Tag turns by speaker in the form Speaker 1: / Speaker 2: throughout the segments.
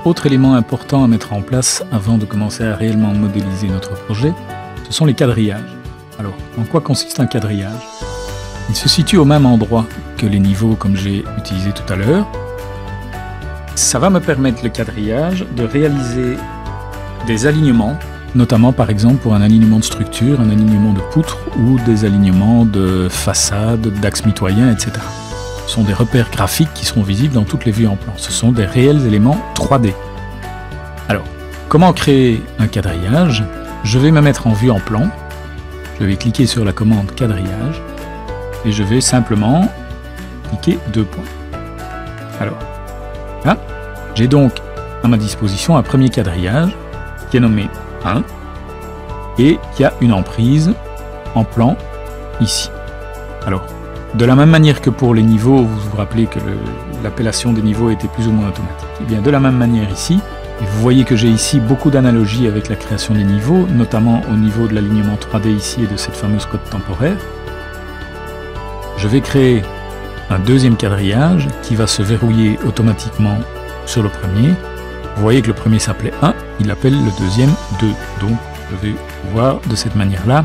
Speaker 1: autre élément important à mettre en place avant de commencer à réellement modéliser notre projet, ce sont les quadrillages. Alors, en quoi consiste un quadrillage? Il se situe au même endroit que les niveaux comme j'ai utilisé tout à l'heure. Ça va me permettre, le quadrillage, de réaliser des alignements, notamment par exemple pour un alignement de structure, un alignement de poutres ou des alignements de façades, d'axes mitoyens, etc. Ce sont des repères graphiques qui seront visibles dans toutes les vues en plan. Ce sont des réels éléments 3D. Alors, comment créer un quadrillage? Je vais me mettre en vue en plan. Je vais cliquer sur la commande quadrillage et je vais simplement cliquer 2 points. Alors, là, j'ai donc à ma disposition un premier quadrillage qui est nommé 1 et qui a une emprise en plan ici. Alors, de la même manière que pour les niveaux, vous vous rappelez que l'appellation des niveaux était plus ou moins automatique. Et bien de la même manière ici, et vous voyez que j'ai ici beaucoup d'analogies avec la création des niveaux, notamment au niveau de l'alignement 3D ici et de cette fameuse cote temporaire. Je vais créer un deuxième quadrillage qui va se verrouiller automatiquement sur le premier. Vous voyez que le premier s'appelait 1, il appelle le deuxième 2. Donc je vais pouvoir de cette manière-là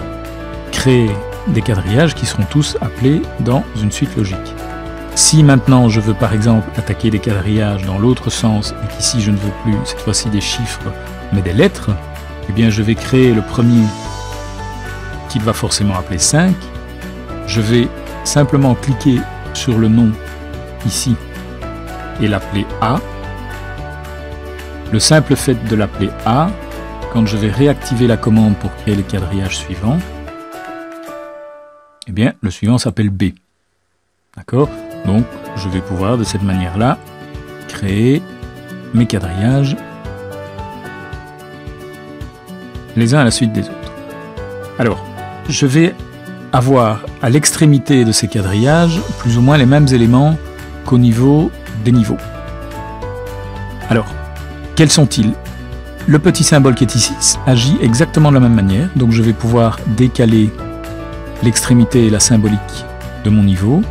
Speaker 1: créer des quadrillages qui seront tous appelés dans une suite logique. Si maintenant je veux par exemple attaquer des quadrillages dans l'autre sens et qu'ici je ne veux plus cette fois-ci des chiffres mais des lettres, eh bien je vais créer le premier qu'il va forcément appeler 5. Je vais simplement cliquer sur le nom ici et l'appeler A. Le simple fait de l'appeler A, quand je vais réactiver la commande pour créer le quadrillage suivant, eh bien, le suivant s'appelle B. D'accord? Donc, je vais pouvoir, de cette manière-là, créer mes quadrillages les uns à la suite des autres. Alors, je vais avoir à l'extrémité de ces quadrillages plus ou moins les mêmes éléments qu'au niveau des niveaux. Alors, quels sont-ils? Le petit symbole qui est ici agit exactement de la même manière, donc je vais pouvoir décaler l'extrémité et la symbolique de mon niveau.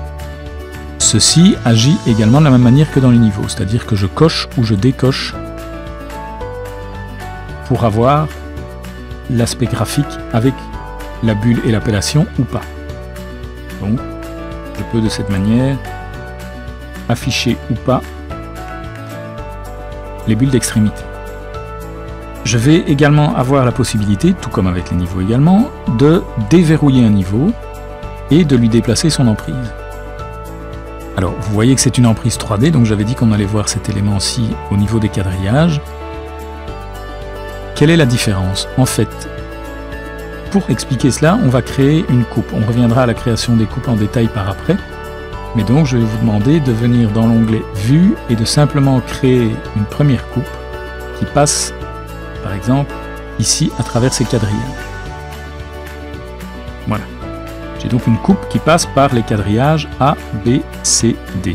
Speaker 1: Ceci agit également de la même manière que dans les niveaux, c'est-à-dire que je coche ou je décoche pour avoir l'aspect graphique avec la bulle et l'appellation ou pas. Donc, je peux de cette manière afficher ou pas les bulles d'extrémité. Je vais également avoir la possibilité, tout comme avec les niveaux également, de déverrouiller un niveau et de lui déplacer son emprise. Alors, vous voyez que c'est une emprise 3D, donc j'avais dit qu'on allait voir cet élément-ci au niveau des quadrillages. Quelle est la différence? En fait, pour expliquer cela, on va créer une coupe. On reviendra à la création des coupes en détail par après. Mais donc, je vais vous demander de venir dans l'onglet Vue et de simplement créer une première coupe qui passe par exemple, ici, à travers ces quadrillages. Voilà. J'ai donc une coupe qui passe par les quadrillages A, B, C, D.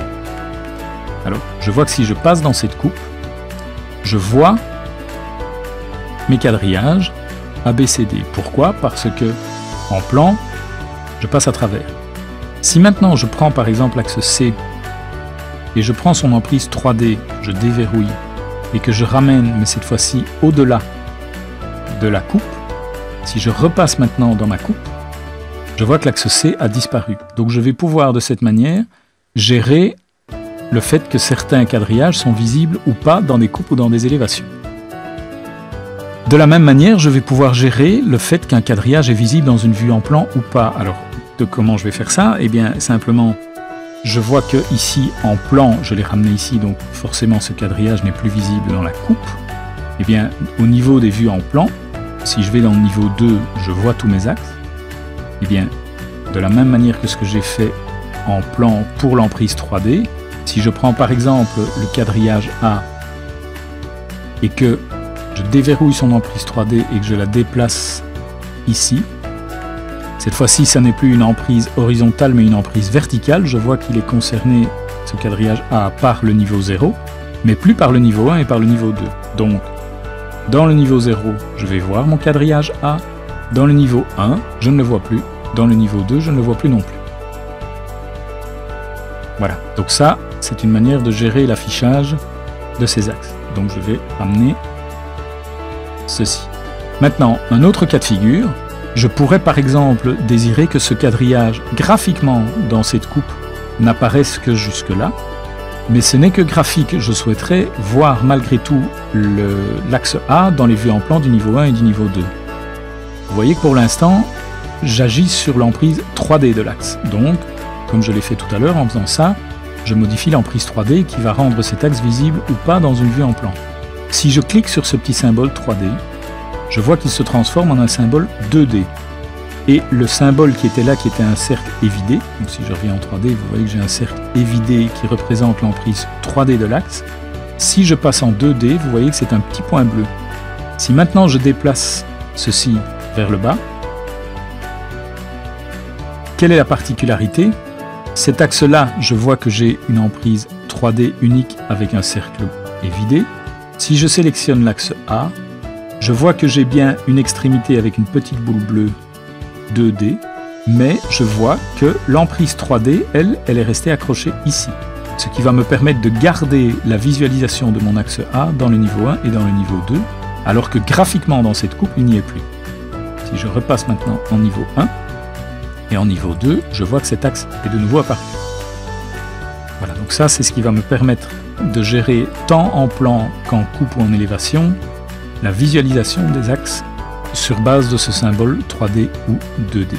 Speaker 1: Alors, je vois que si je passe dans cette coupe, je vois mes quadrillages A, B, C, D. Pourquoi? Parce que, en plan, je passe à travers. Si maintenant je prends par exemple l'axe C et je prends son emprise 3D, je déverrouille, et que je ramène, mais cette fois-ci au-delà de la coupe, si je repasse maintenant dans ma coupe, je vois que l'axe C a disparu. Donc je vais pouvoir de cette manière gérer le fait que certains quadrillages sont visibles ou pas dans des coupes ou dans des élévations. De la même manière, je vais pouvoir gérer le fait qu'un quadrillage est visible dans une vue en plan ou pas. Alors, comment je vais faire ça? Eh bien, simplement, je vois que ici, en plan, je l'ai ramené ici, donc forcément ce quadrillage n'est plus visible dans la coupe. Eh bien, au niveau des vues en plan, si je vais dans le niveau 2, je vois tous mes axes. Eh bien, de la même manière que ce que j'ai fait en plan pour l'emprise 3D, si je prends par exemple le quadrillage A et que je déverrouille son emprise 3D et que je la déplace ici, cette fois-ci, ça n'est plus une emprise horizontale, mais une emprise verticale. Je vois qu'il est concerné, ce quadrillage A, par le niveau 0, mais plus par le niveau 1 et par le niveau 2. Donc, dans le niveau 0, je vais voir mon quadrillage A. Dans le niveau 1, je ne le vois plus. Dans le niveau 2, je ne le vois plus non plus. Voilà. Donc ça, c'est une manière de gérer l'affichage de ces axes. Donc je vais amener ceci. Maintenant, un autre cas de figure, je pourrais par exemple désirer que ce quadrillage graphiquement dans cette coupe n'apparaisse que jusque-là, mais ce n'est que graphique, je souhaiterais voir malgré tout l'axe A dans les vues en plan du niveau 1 et du niveau 2. Vous voyez que pour l'instant, j'agis sur l'emprise 3D de l'axe. Donc, comme je l'ai fait tout à l'heure, en faisant ça, je modifie l'emprise 3D qui va rendre cet axe visible ou pas dans une vue en plan. Si je clique sur ce petit symbole 3D, je vois qu'il se transforme en un symbole 2D. Et le symbole qui était là, qui était un cercle évidé, donc si je reviens en 3D, vous voyez que j'ai un cercle évidé qui représente l'emprise 3D de l'axe. Si je passe en 2D, vous voyez que c'est un petit point bleu. Si maintenant je déplace ceci vers le bas, quelle est la particularité? Cet axe-là, je vois que j'ai une emprise 3D unique avec un cercle évidé. Si je sélectionne l'axe A, je vois que j'ai bien une extrémité avec une petite boule bleue 2D, mais je vois que l'emprise 3D, elle est restée accrochée ici. Ce qui va me permettre de garder la visualisation de mon axe A dans le niveau 1 et dans le niveau 2, alors que graphiquement dans cette coupe, il n'y est plus. Si je repasse maintenant en niveau 1, et en niveau 2, je vois que cet axe est de nouveau apparu. Voilà, donc ça c'est ce qui va me permettre de gérer tant en plan qu'en coupe ou en élévation, la visualisation des axes sur base de ce symbole 3D ou 2D.